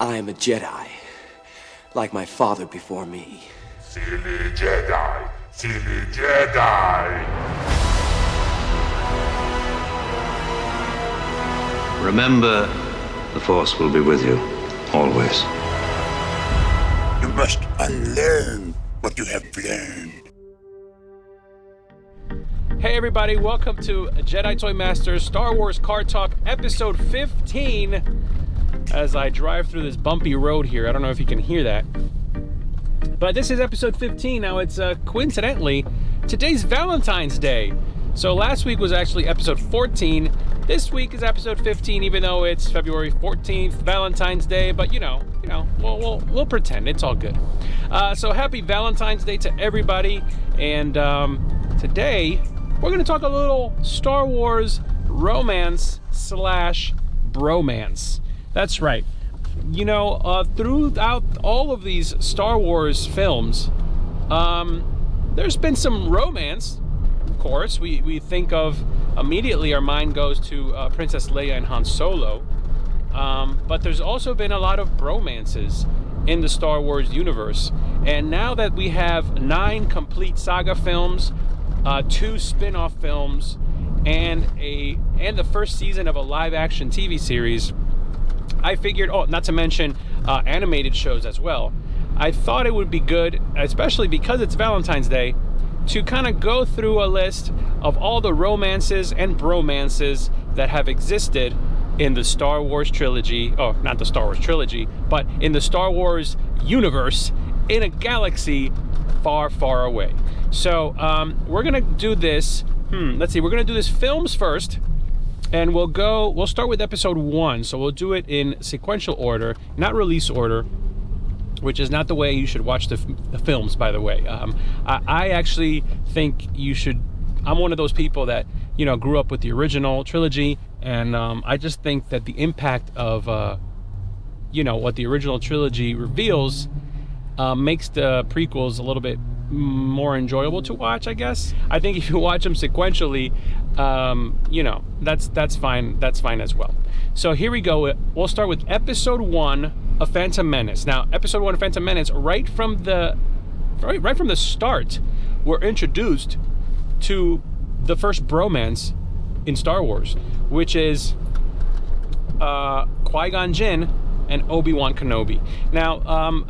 I am a Jedi, like my father before me. Silly Jedi! Silly Jedi! Remember, the Force will be with you, always. You must unlearn what you have learned. Hey everybody, welcome to Jedi Toy Masters Star Wars Car Talk episode 15. As I drive through this bumpy road here, I don't know if you can hear that, but this is episode 15. Now it's coincidentally, today's Valentine's Day. So last week was actually episode 14. This week is episode 15, even though it's February 14th, Valentine's Day, but you know, we'll pretend it's all good. So happy Valentine's Day to everybody. And today we're going to talk a little Star Wars romance slash bromance. That's right. You know, throughout all of these Star Wars films, there's been some romance. Of course, we think of immediately, our mind goes to Princess Leia and Han Solo. But there's also been a lot of bromances in the Star Wars universe. And now that we have 9 complete saga films, 2 spin-off films, and the first season of a live-action TV series, I figured, not to mention animated shows as well, I thought it would be good, especially because it's Valentine's Day, to kind of go through a list of all the romances and bromances that have existed in the Star Wars trilogy. Oh, not the Star Wars trilogy, but in the Star Wars universe in a galaxy far, far away. So we're gonna do this. Let's see. We're gonna do this films first, and we'll start with episode 1. So we'll do it in sequential order, not release order, which is not the way you should watch the films, by the way. I actually think you should. I'm one of those people that, you know, grew up with the original trilogy, and I just think that the impact of, what the original trilogy reveals makes the prequels a little bit more enjoyable to watch, I guess. I think if you watch them sequentially, that's fine. That's fine as well. So here we go. We'll start with episode 1 of Phantom Menace. Now, episode 1 of Phantom Menace, right from the start, we're introduced to the first bromance in Star Wars, which is Qui-Gon Jinn and Obi-Wan Kenobi. Now,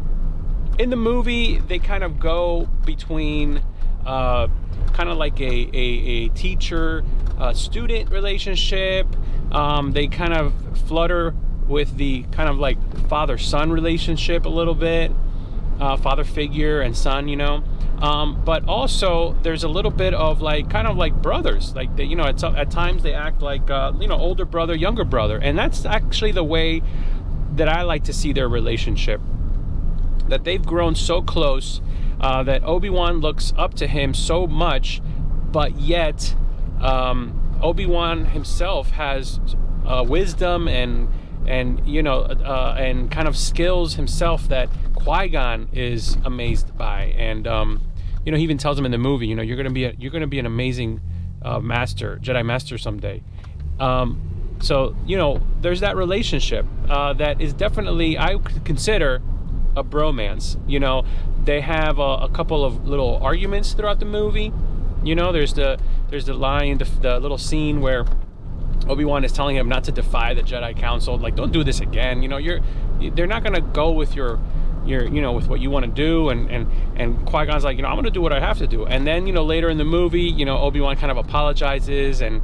in the movie, they kind of go between kind of like a teacher-student relationship. They kind of flutter with the kind of like father-son relationship a little bit, father figure and son, but also there's a little bit of like kind of like brothers, like they, at times they act like older brother, younger brother, and that's actually the way that I like to see their relationship. That they've grown so close that Obi-Wan looks up to him so much, but yet Obi-Wan himself has wisdom and kind of skills himself that Qui-Gon is amazed by, and he even tells him in the movie, you're gonna be an amazing Jedi master someday. So there's that relationship that is definitely, I could consider, a bromance. They have a couple of little arguments throughout the movie. There's the line, the little scene where Obi-Wan is telling him not to defy the Jedi Council, like, don't do this again. They're not gonna go with your with what you want to do, and Qui-Gon's like, I'm gonna do what I have to do. And then later in the movie, Obi-Wan kind of apologizes, and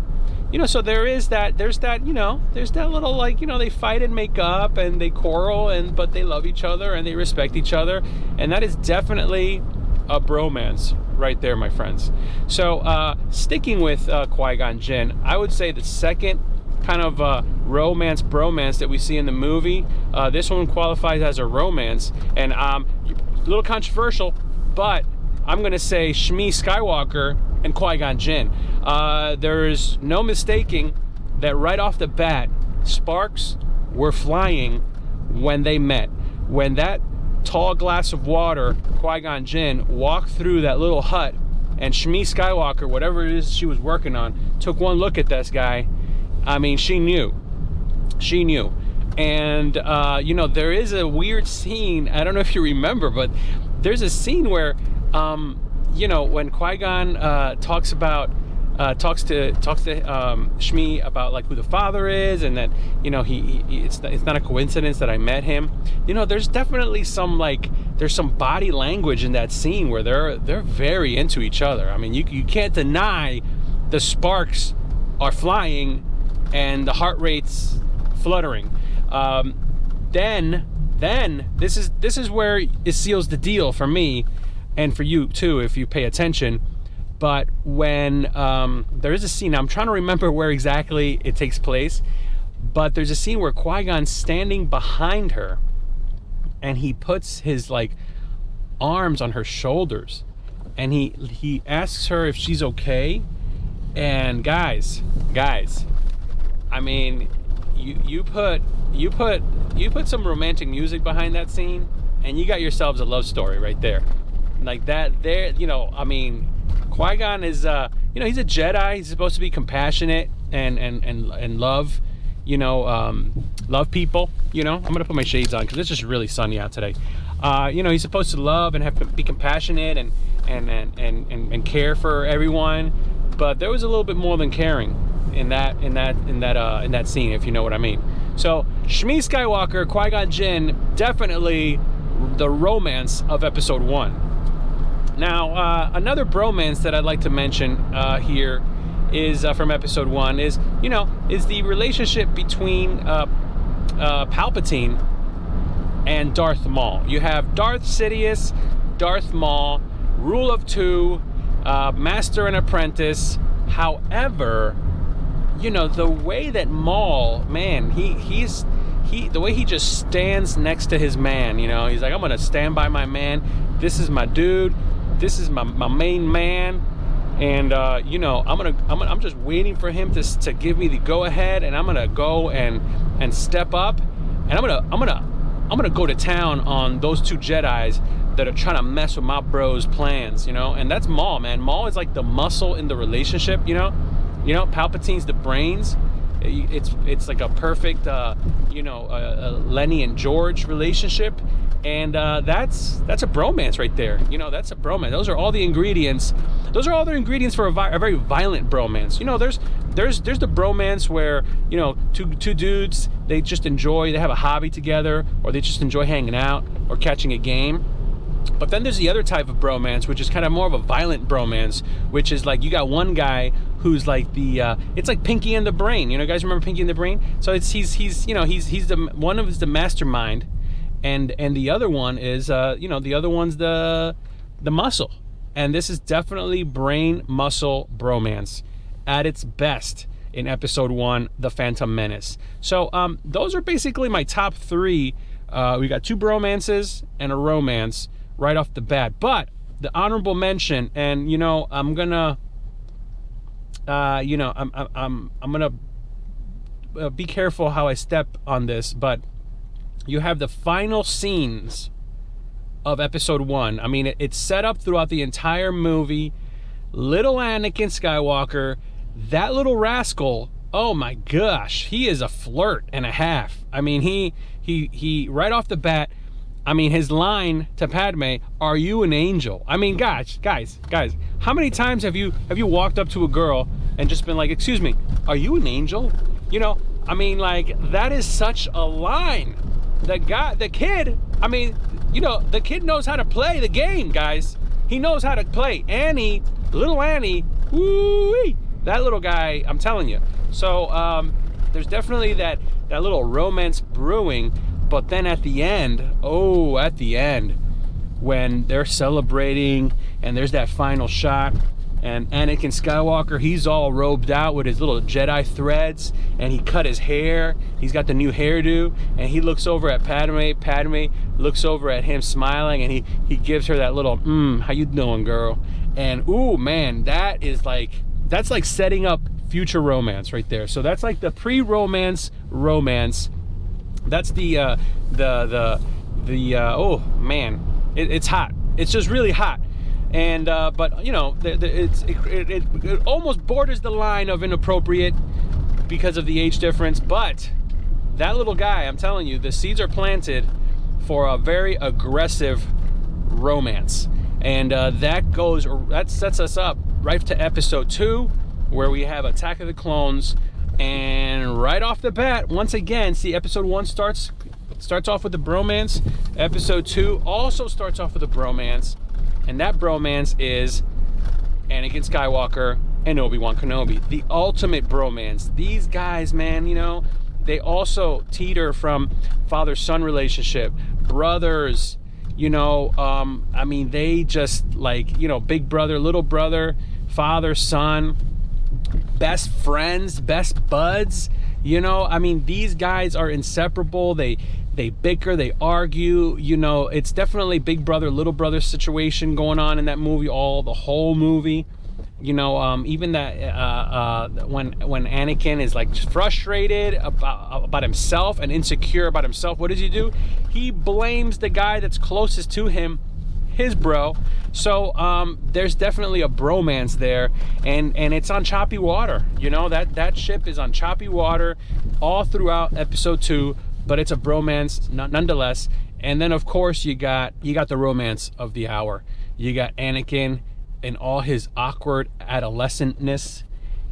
so there's that little, like, they fight and make up and they quarrel, but they love each other and they respect each other, and that is definitely a bromance right there, my friends. So sticking with Qui-Gon Jinn, I would say the second kind of bromance that we see in the movie, this one qualifies as a romance, and a little controversial, but I'm gonna say Shmi Skywalker and Qui-Gon Jinn. There's no mistaking that right off the bat, sparks were flying when they met. When that tall glass of water, Qui-Gon Jinn, walked through that little hut, and Shmi Skywalker, whatever it is she was working on, took one look at this guy. I mean, she knew. And you know, there is a weird scene. I don't know if you remember, but there's a scene where you know, when Qui-Gon talks to Shmi about like who the father is, and that, you know, it's not a coincidence that I met him. You know, there's definitely some there's some body language in that scene where they're very into each other. I mean, you can't deny the sparks are flying and the heart rate's fluttering. Then this is where it seals the deal for me, and for you too if you pay attention. But when there is a scene, I'm trying to remember where exactly it takes place, but there's a scene where Qui-Gon's standing behind her, and he puts his arms on her shoulders, and he asks her if she's okay. And guys, I mean, you put some romantic music behind that scene, and you got yourselves a love story right there, like that. There, you know, I mean, Qui-Gon is, you know, he's a Jedi. He's supposed to be compassionate and love, you know, love people. You know, I'm gonna put my shades on because it's just really sunny out today. You know, he's supposed to love and be compassionate and care for everyone. But there was a little bit more than caring in that scene, if you know what I mean. So Shmi Skywalker, Qui-Gon Jinn, definitely the romance of Episode 1. Now, another bromance that I'd like to mention here is from Episode 1 is the relationship between Palpatine and Darth Maul. You have Darth Sidious, Darth Maul, rule of two, master and apprentice. However, you know, the way that Maul, man, the way he just stands next to his man, you know, he's like, I'm gonna stand by my man. This is my dude. This is my main man. And you know, I'm just waiting for him to give me the go ahead, and I'm gonna go and step up, and I'm gonna go to town on those two Jedis that are trying to mess with my bro's plans, you know. And that's Maul, man. Maul is like the muscle in the relationship, you know. Palpatine's the brains. It's like a perfect Lenny and George relationship, and that's a bromance right there. You know, that's a bromance. Those are all the ingredients. Those are all the ingredients for a very violent bromance. You know, there's the bromance where, you know, two dudes, they just enjoy, they have a hobby together, or they just enjoy hanging out or catching a game. But then there's the other type of bromance, which is kind of more of a violent bromance, which is like you got one guy who's like it's like Pinky and the Brain. You know, guys remember Pinky and the Brain? So he's the one of the mastermind, and the other one is the other one's the muscle. And this is definitely brain muscle bromance at its best in Episode 1, The Phantom Menace. So those are basically my top three. We got two bromances and a romance right off the bat. But the honorable mention, and you know, I'm gonna be careful how I step on this, but you have the final scenes of Episode 1. I mean, it's set up throughout the entire movie. Little Anakin Skywalker, that little rascal, oh my gosh, he is a flirt and a half. I mean, he right off the bat, I mean, his line to Padme, "Are you an angel?" I mean, guys, how many times have you walked up to a girl and just been like, "Excuse me, are you an angel?" You know, I mean, like, that is such a line. The kid, I mean, you know, the kid knows how to play the game, guys. He knows how to play. Annie, little Annie, woo-wee, that little guy, I'm telling you. So there's definitely that little romance brewing. But then at the end, when they're celebrating and there's that final shot, and Anakin Skywalker, he's all robed out with his little Jedi threads, and he cut his hair, he's got the new hairdo, and he looks over at Padme looks over at him smiling, and he gives her that little, how you doing, girl? And ooh, man, that's like setting up future romance right there. So that's like the pre-romance romance. That's the oh man, it's hot. It's just really hot. And but you know, it almost borders the line of inappropriate because of the age difference. But that little guy, I'm telling you, the seeds are planted for a very aggressive romance. And that sets us up right to episode 2, where we have Attack of the Clones. And right off the bat, once again, see, episode 1 starts off with the bromance. Episode 2 also starts off with a bromance. And that bromance is Anakin Skywalker and Obi-Wan Kenobi. The ultimate bromance. These guys, man, you know, they also teeter from father-son relationship, brothers, you know, I mean, they just like, you know, big brother, little brother, father, son, best friends, best buds, you know. I mean, these guys are inseparable. They bicker, they argue, you know. It's definitely big brother, little brother situation going on in that movie, the whole movie. You know, even that when Anakin is like frustrated about himself and insecure about himself, what does he do? He blames the guy that's closest to him, his bro. So there's definitely a bromance there, and it's on choppy water. You know, that ship is on choppy water all throughout episode 2, but it's a bromance nonetheless. And then of course you got the romance of the hour. You got Anakin and all his awkward adolescentness,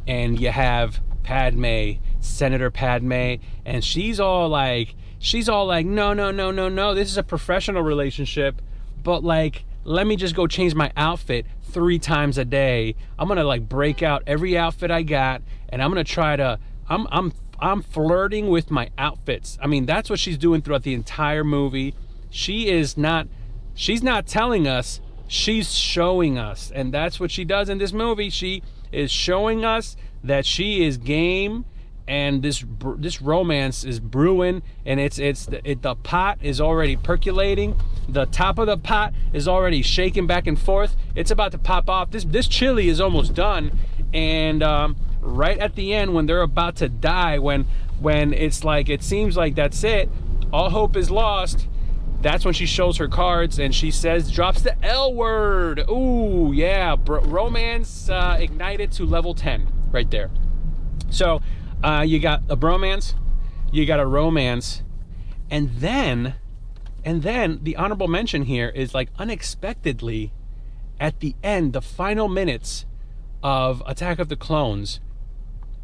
and you have Padme, Senator Padme, and she's all like, no, this is a professional relationship, but like, let me just go change my outfit 3 times a day. I'm gonna like break out every outfit I got, and I'm gonna try to, I'm flirting with my outfits. I mean, that's what she's doing throughout the entire movie. She's not telling us, she's showing us, and that's what she does in this movie. She is showing us that she is game, and this romance is brewing, and the pot is already percolating. The top of the pot is already shaking back and forth. It's about to pop off. This chili is almost done, and right at the end, when they're about to die, when it's like, it seems like that's it, all hope is lost, that's when she shows her cards and she drops the L word. Ooh, yeah, romance ignited to level 10 right there. So you got a bromance, you got a romance, and then the honorable mention here is, like, unexpectedly at the end, the final minutes of Attack of the Clones,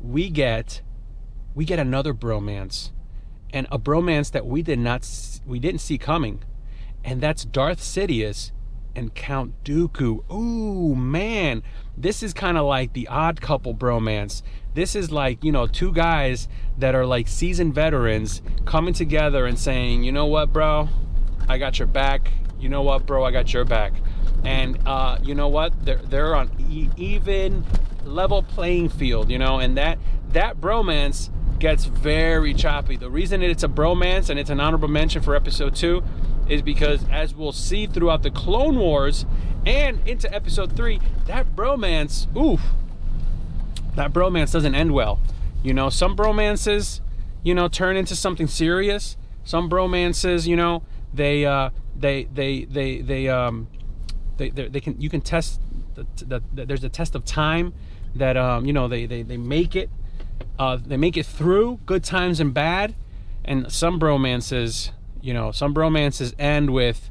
we get another bromance. And a bromance that we didn't see coming, and that's Darth Sidious and Count Dooku. Ooh, man, this is kind of like the Odd Couple bromance. This is like, you know, 2 guys that are like seasoned veterans coming together and saying, you know what, bro, I got your back. You know what, bro, I got your back. And you know what, they're on even level playing field, you know. And that bromance gets very choppy. The reason that it's a bromance and it's an honorable mention for episode 2 is because, as we'll see throughout the Clone Wars and into episode 3, that bromance doesn't end well. You know, some bromances, you know, turn into something serious. Some bromances, you know, they can, you can test there's a test of time that you know, they make it. They make it through good times and bad. And some bromances, you know, end with,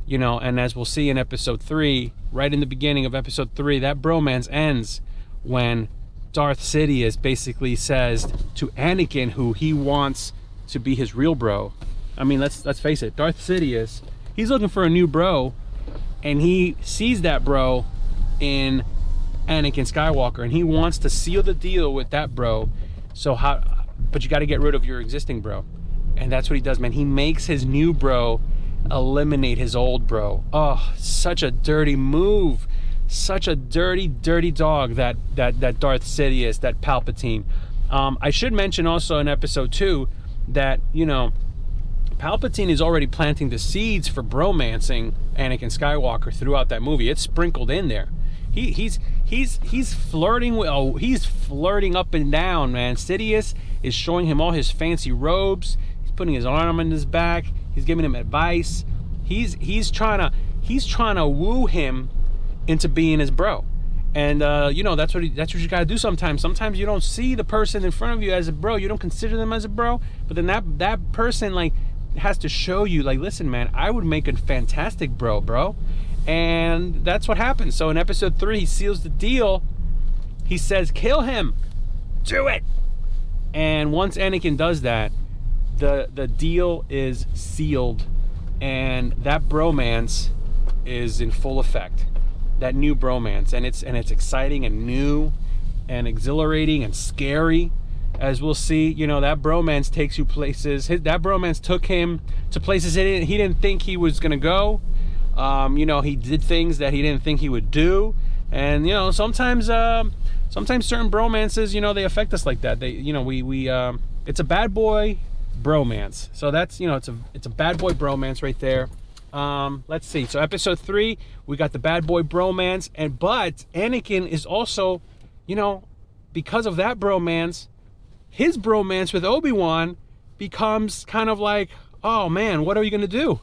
you know, and as we'll see in episode 3, right in the beginning of episode 3, that bromance ends when Darth Sidious basically says to Anakin, who he wants to be his real bro. I mean, let's face it, Darth Sidious, he's looking for a new bro, and he sees that bro in Anakin Skywalker, and he wants to seal the deal with that bro. But you got to get rid of your existing bro, and that's what he does, man. He makes his new bro eliminate his old bro. Oh, such a dirty move, such a dirty dog, that Darth Sidious, that Palpatine. I should mention also in episode 2 that, you know, Palpatine is already planting the seeds for bromancing Anakin Skywalker throughout that movie. It's sprinkled in there. He's flirting with, he's flirting up and down, man. Sidious is showing him all his fancy robes. He's putting his arm on his back. He's giving him advice. He's trying to woo him into being his bro. And that's what you gotta do sometimes. Sometimes you don't see the person in front of you as a bro. You don't consider them as a bro. But then that person like has to show you, like, listen, man, I would make a fantastic bro. And that's what happens. So in episode 3, he seals the deal. He says, kill him. Do it. And once Anakin does that, the deal is sealed, and that bromance is in full effect. That new bromance, and it's exciting and new and exhilarating and scary, as we'll see. That bromance takes you places. That bromance took him to places he didn't think he was gonna go. He did things that he didn't think he would do, and sometimes certain bromances, they affect us like that. It's a bad boy bromance. So that's it's a bad boy bromance right there. Let's see. So episode 3, we got the bad boy bromance, but Anakin is also, because of that bromance, his bromance with Obi-Wan becomes kind of like, oh man, what are you gonna do?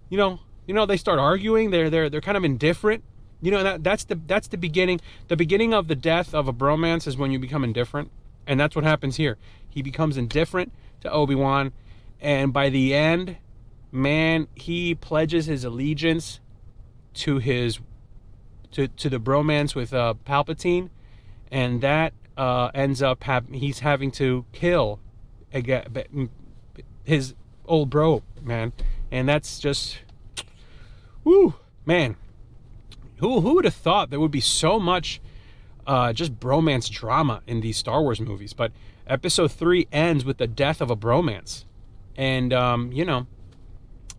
They start arguing. They're kind of indifferent. That's the beginning. The beginning of the death of a bromance is when you become indifferent, and that's what happens here. He becomes indifferent to Obi-Wan, and by the end, man, he pledges his allegiance to the bromance with Palpatine, and that ends up he's having to kill his old bro, man. And that's just, woo, man. Who would have thought there would be so much just bromance drama in these Star Wars movies? But episode 3 ends with the death of a bromance, and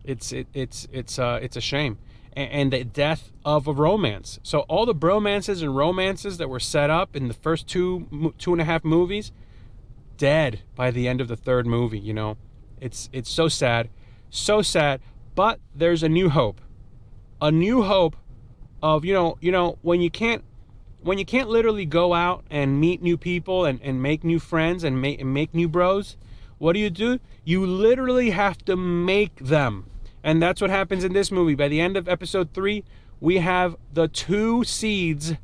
it's a shame, and the death of a romance. So all the bromances and romances that were set up in the first two and a half movies, dead by the end of the third movie. It's so sad, but there's a new hope of when you can't literally go out and meet new people and make new friends and make new bros. What do? You literally have to make them. And that's what happens in this movie. By the end of episode 3, we have the 2 seeds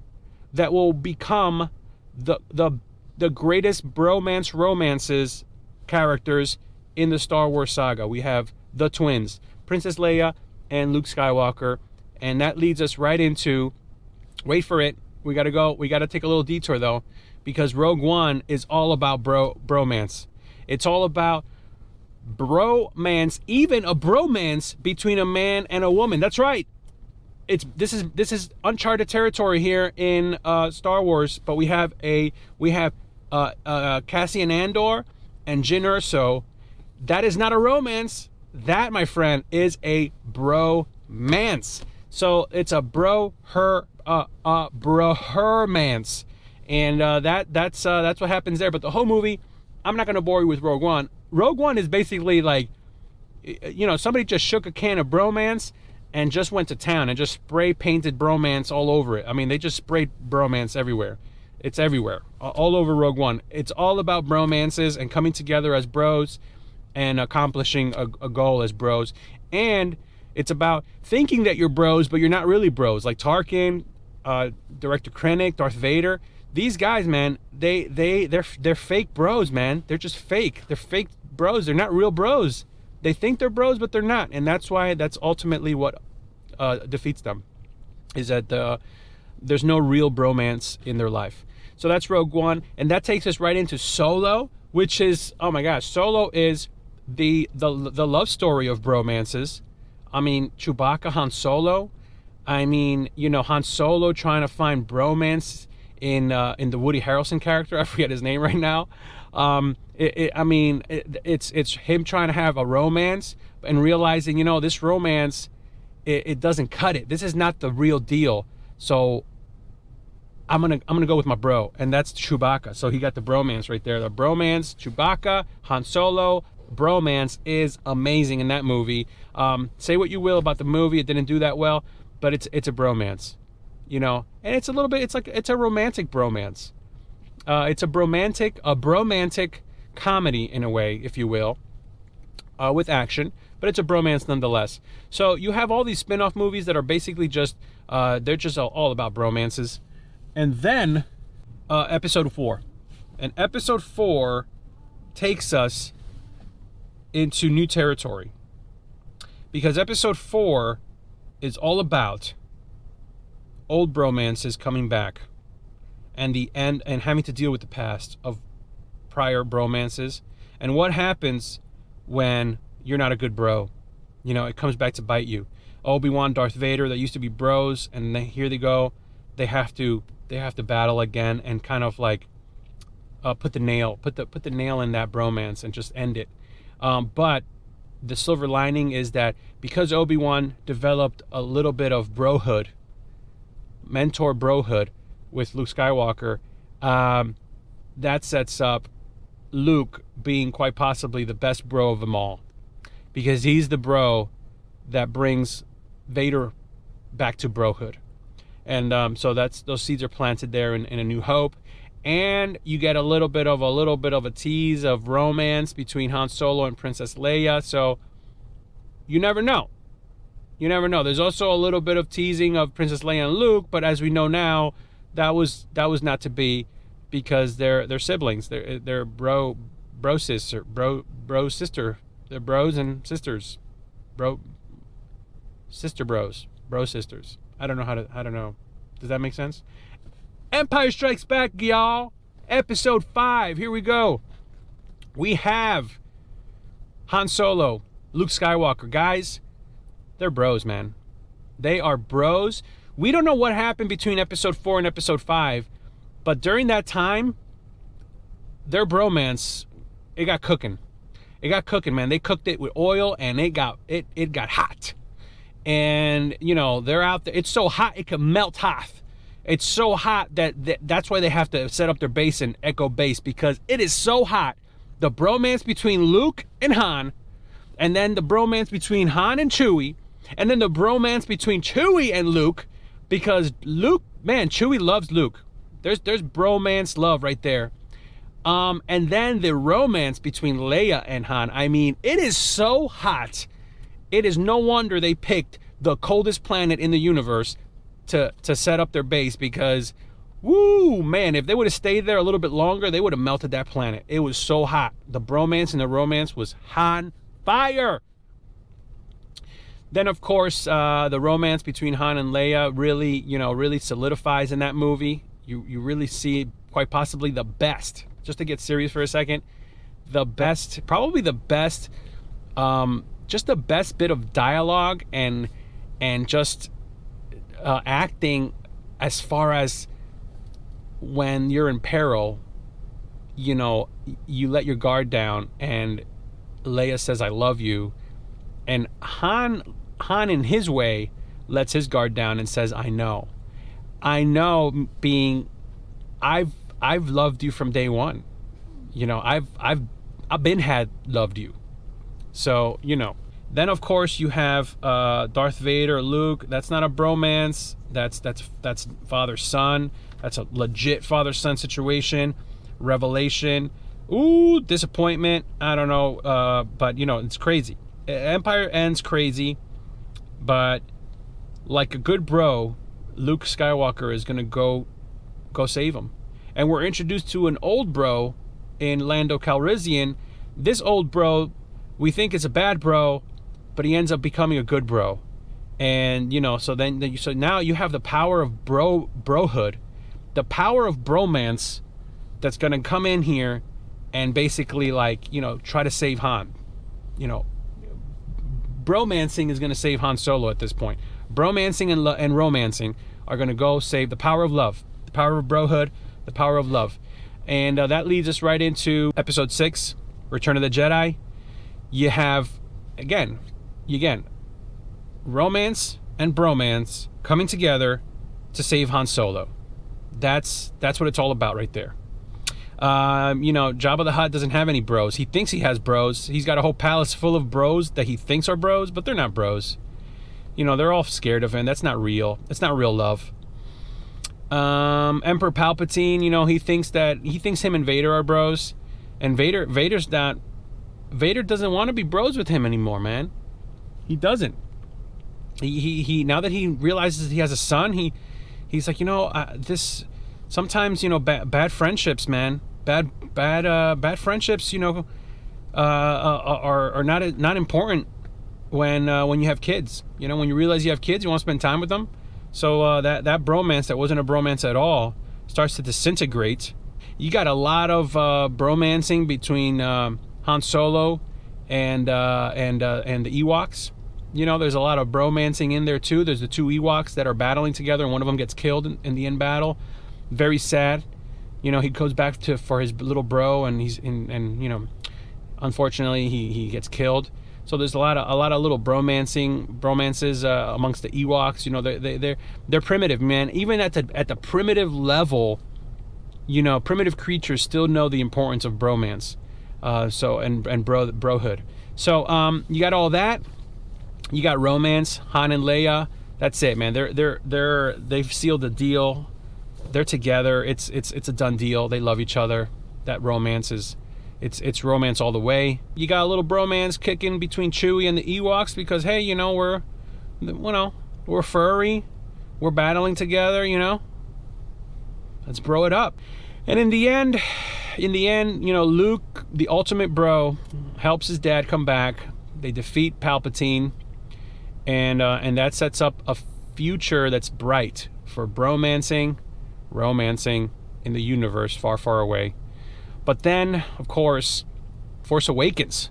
that will become the greatest bromance romances characters in the Star Wars saga. We have the twins, Princess Leia and Luke Skywalker, and that leads us right into, wait for it, we gotta take a little detour though, because Rogue One is all about bromance. It's all about bromance, even a bromance between a man and a woman. That's right. This is uncharted territory here in Star Wars. But we have Cassian Andor and Jyn Erso. That is not a romance. That, my friend, is a bromance. So it's a brohermance, and that's what happens there. But the whole movie, I'm not gonna bore you with Rogue One. Rogue One is basically like, somebody just shook a can of bromance and just went to town and just spray painted bromance all over it. I mean, they just sprayed bromance everywhere. It's everywhere, all over Rogue One. It's all about bromances and coming together as bros and accomplishing a goal as bros. And it's about thinking that you're bros, but you're not really bros. Like Tarkin, Director Krennic, Darth Vader. These guys, man, they're fake bros, man. They're just fake. They're fake bros. They're not real bros. They think they're bros, but they're not. And that's why, that's ultimately what defeats them, is that there's no real bromance in their life. So that's Rogue One, and that takes us right into Solo, which is, oh my gosh, Solo is the love story of bromances. I mean, Chewbacca, Han Solo. I mean, Han Solo trying to find bromance in the Woody Harrelson character. I forget his name right now. It's him trying to have a romance and realizing, this romance, it doesn't cut it. This is not the real deal. So I'm gonna go with my bro, and that's Chewbacca. So he got the bromance right there. The bromance, Chewbacca, Han Solo. Bromance is amazing in that movie. Say what you will about the movie, it didn't do that well, but it's a bromance, and it's a little bit, it's a romantic bromance. It's a bromantic comedy in a way, if you will, with action, but it's a bromance nonetheless. So you have all these spin-off movies that are basically just they're just all about bromances. And then episode 4. And episode 4 takes us into new territory. Because episode 4 is all about old bromances coming back and the end, and having to deal with the past of prior bromances and what happens when you're not a good bro. You know, it comes back to bite you. Obi-Wan, Darth Vader, that used to be bros, and here they go. They have to battle again and kind of like put the nail in that bromance and just end it. But the silver lining is that because Obi-Wan developed a little bit of brohood, mentor brohood with Luke Skywalker, that sets up Luke being quite possibly the best bro of them all, because he's the bro that brings Vader back to brohood. And so those seeds are planted there in A New Hope. And you get a little bit of a tease of romance between Han Solo and Princess Leia. So you never know. You never know. There's also a little bit of teasing of Princess Leia and Luke, but as we know now, that was not to be, because they're siblings. They're bro sister. They're bros and sisters. Sister bros. Bro sisters. I don't know. Does that make sense? Empire Strikes Back, y'all. Episode 5. Here we go. We have Han Solo, Luke Skywalker. Guys, they're bros, man. They are bros. We don't know what happened between episode 4 and episode 5, but during that time, their bromance, it got cooking. It got cooking, man. They cooked it with oil, and it got hot. And, you know, they're out there. It's so hot, it can melt Hoth. It's so hot that's why they have to set up their base in Echo Base, because it is so hot. The bromance between Luke and Han, and then the bromance between Han and Chewie, and then the bromance between Chewie and Luke, because Luke, man, Chewie loves Luke. There's bromance love right there. And then the romance between Leia and Han. I mean, it is so hot. It is no wonder they picked the coldest planet in the universe to set up their base, because, woo, man, if they would have stayed there a little bit longer, they would have melted that planet. It was so hot. The bromance and the romance was on fire. Then, of course, the romance between Han and Leia really solidifies in that movie. You really see quite possibly the best, just to get serious for a second, probably the best, just the best bit of dialogue and just acting, as far as when you're in peril, you know, you let your guard down and Leia says, "I love you." And Han in his way lets his guard down and says, "I know." I being, I've loved you from day one. You know, I've loved you. So, you know. Then, of course, you have Darth Vader, Luke. That's not a bromance. That's father-son. That's a legit father-son situation. Revelation. Ooh, disappointment. I don't know. But, you know, it's crazy. Empire ends crazy. But like a good bro, Luke Skywalker is going to go save him. And we're introduced to an old bro in Lando Calrissian. This old bro, we think is a bad bro, but he ends up becoming a good bro. And, you know, so now you have the power of brohood, the power of bromance that's going to come in here and basically, like, you know, try to save Han. You know, bromancing is going to save Han Solo at this point. Bromancing and romancing are going to go save the power of love, the power of brohood, the power of love. And that leads us right into episode 6, Return of the Jedi. You have, again, romance and bromance coming together to save Han Solo. That's what it's all about right there. You know, Jabba the Hutt doesn't have any bros. He thinks he has bros. He's got a whole palace full of bros that he thinks are bros, but they're not bros. You know, they're all scared of him. That's not real. That's not real love. Emperor Palpatine, you know, he thinks him and Vader are bros, and Vader doesn't want to be bros with him anymore, man. He doesn't. He now that he realizes he has a son, he's like, you know, sometimes, you know, bad friendships, man, bad friendships, you know, are not important when you have kids. You know, when you realize you have kids, you want to spend time with them. So that bromance that wasn't a bromance at all starts to disintegrate. You got a lot of bromancing between Han Solo and the Ewoks. You know, there's a lot of bromancing in there too. There's the two Ewoks that are battling together, and one of them gets killed in the end battle. Very sad. You know, he goes back for his little bro, and you know, unfortunately he gets killed. So there's a lot of little bromances amongst the Ewoks. You know, they're primitive, man. Even at the primitive level, you know, primitive creatures still know the importance of bromance. And brohood. So you got all that. You got romance, Han and Leia. That's it, man. They've sealed the deal. They're together. It's a done deal. They love each other. That romance is, it's romance all the way. You got a little bromance kicking between Chewie and the Ewoks because, hey, you know, we're furry. We're battling together, you know. Let's bro it up. And in the end, you know, Luke, the ultimate bro, helps his dad come back. They defeat Palpatine, and that sets up a future that's bright for romancing in the universe far, far away. But then, of course, Force Awakens.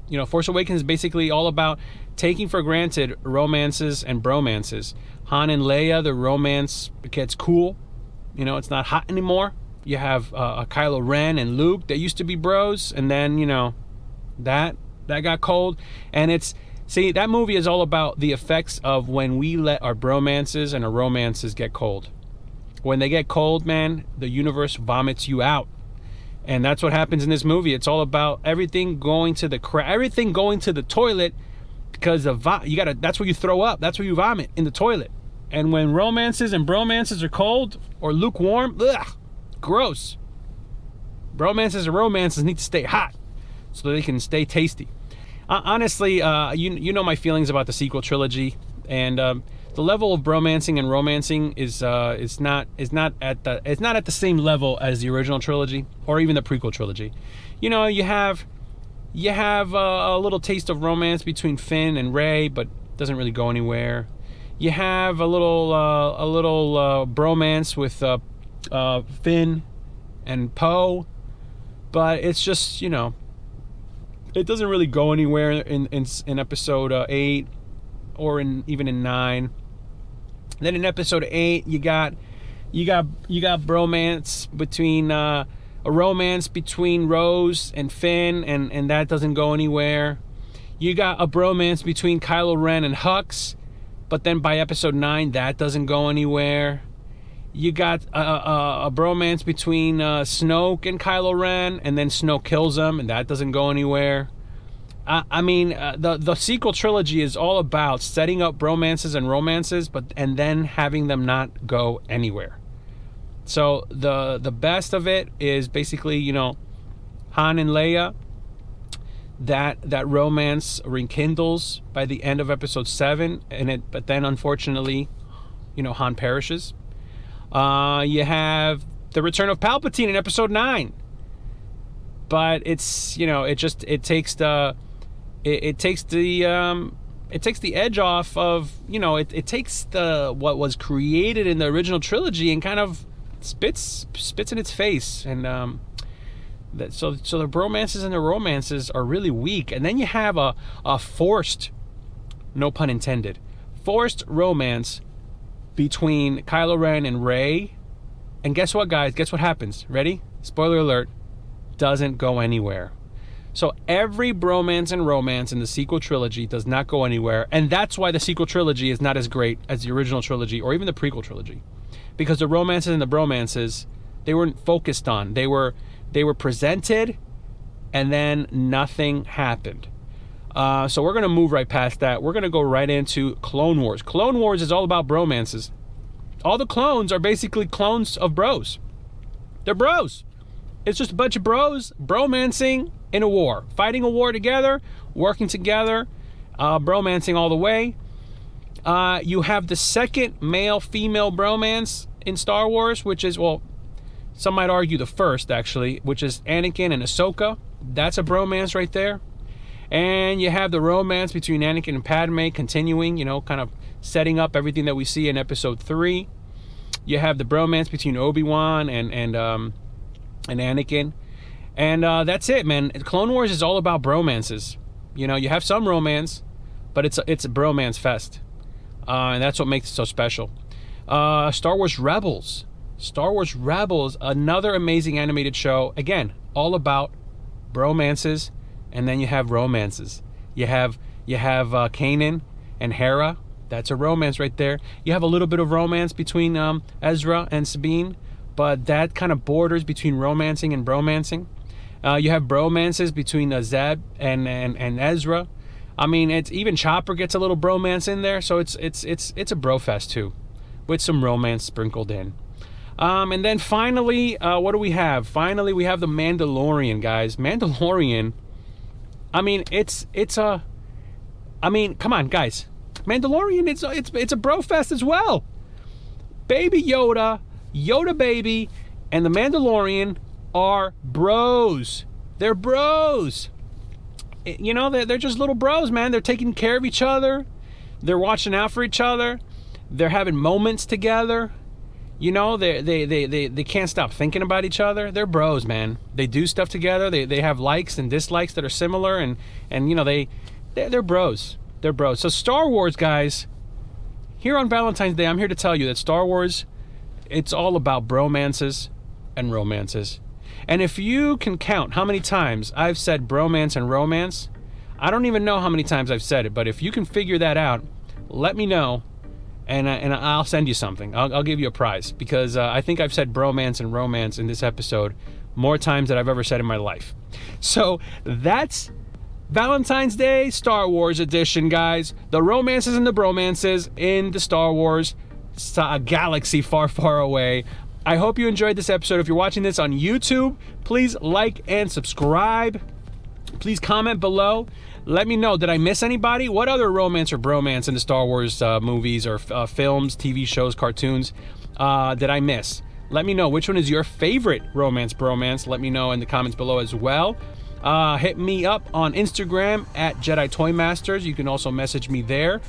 You know, Force Awakens is basically all about taking for granted romances and bromances. Han and Leia, the romance gets cool. You know, it's not hot anymore. You have Kylo Ren and Luke that used to be bros, and then, you know, that got cold. And that movie is all about the effects of when we let our bromances and our romances get cold. When they get cold, man, the universe vomits you out. And that's what happens in this movie. It's all about everything going to the toilet, because that's where you throw up. That's where you vomit, in the toilet. And when romances and bromances are cold or lukewarm, ugh, gross. Bromances and romances need to stay hot so they can stay tasty. Honestly, you know my feelings about the sequel trilogy, and the level of bromancing and romancing is not at the same level as the original trilogy or even the prequel trilogy. You know, you have a little taste of romance between Finn and Rey, but doesn't really go anywhere. You have a little bromance with Finn and Poe, but it's just, you know, it doesn't really go anywhere in episode 8 or even in 9. Then in episode 8, you got bromance between a romance between Rose and Finn, and that doesn't go anywhere. You got a bromance between Kylo Ren and Hux, but then by episode 9, that doesn't go anywhere. You got a bromance between Snoke and Kylo Ren, and then Snoke kills him, and that doesn't go anywhere. I mean, the sequel trilogy is all about setting up bromances and romances, and then having them not go anywhere. So the best of it is basically, you know, Han and Leia. That romance rekindles by the end of episode 7, but then unfortunately, you know, Han perishes. You have the return of Palpatine in episode 9, but it's, you know, it takes the edge off of, you know, it takes what was created in the original trilogy and kind of spits in its face. And so the bromances and the romances are really weak. And then you have a forced, no pun intended, forced romance between Kylo Ren and Rey. And guess what, guys? Guess what happens? Ready? Spoiler alert. Doesn't go anywhere. So every bromance and romance in the sequel trilogy does not go anywhere. And that's why the sequel trilogy is not as great as the original trilogy or even the prequel trilogy. Because the romances and the bromances, they weren't focused on. They were presented, and then nothing happened. So we're going to move right past that. We're going to go right into Clone Wars. Clone Wars is all about bromances. All the clones are basically clones of bros. They're bros. It's just a bunch of bros bromancing in a war. Fighting a war together, working together, bromancing all the way. You have the second male-female bromance in Star Wars, which is, well, some might argue the first, actually, which is Anakin and Ahsoka. That's a bromance right there. And you have the romance between Anakin and Padme continuing, you know, kind of setting up everything that we see in Episode 3. You have the bromance between Obi-Wan and Anakin. And that's it, man. Clone Wars is all about bromances. You know, you have some romance, but it's a bromance fest. And that's what makes it so special. Star Wars Rebels. Star Wars Rebels, another amazing animated show. Again, all about bromances. And then you have romances. You have Kanan and Hera. That's a romance right there. You have a little bit of romance between Ezra and Sabine, but that kind of borders between romancing and bromancing. You have bromances between Zeb and Ezra. I mean, it's even Chopper gets a little bromance in there, so it's a bro fest too, with some romance sprinkled in. And then finally, what do we have? Finally, we have the Mandalorian, guys. Mandalorian. I mean, come on, guys. Mandalorian, it's a bro fest as well. Baby Yoda baby, and the Mandalorian are bros. They're bros. You know, they're just little bros, man. They're taking care of each other. They're watching out for each other. They're having moments together. You know, they can't stop thinking about each other. They're bros, man. They do stuff together. They have likes and dislikes that are similar, and you know, they're bros. They're bros. So Star Wars, guys, here on Valentine's Day, I'm here to tell you that Star Wars, it's all about bromances and romances. And if you can count how many times I've said bromance and romance, I don't even know how many times I've said it, but if you can figure that out, let me know. And I'll send you something. I'll give you a prize, because I think I've said bromance and romance in this episode more times than I've ever said in my life. So that's Valentine's Day Star Wars edition, guys. The romances and the bromances in the Star Wars galaxy far, far away. I hope you enjoyed this episode. If you're watching this on YouTube, please like and subscribe. Please comment below. Let me know, did I miss anybody? What other romance or bromance in the Star Wars movies or films, TV shows, cartoons did I miss? Let me know, which one is your favorite romance, bromance? Let me know in the comments below as well. Hit me up on Instagram at Jedi Toy Masters. You can also message me there.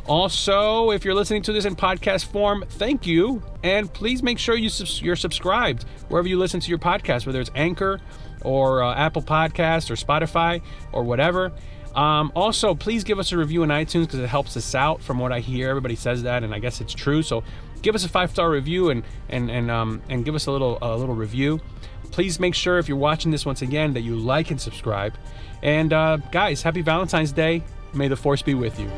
Also, if you're listening to this in podcast form, thank you. And please make sure you're subscribed wherever you listen to your podcast, whether it's Anchor or Apple Podcasts or Spotify or whatever. Also, please give us a review on iTunes, because it helps us out. From what I hear, everybody says that, and I guess it's true. So give us a 5-star review and give us a little review. Please make sure, if you're watching this once again, that you like and subscribe. And guys, happy Valentine's Day. May the Force be with you.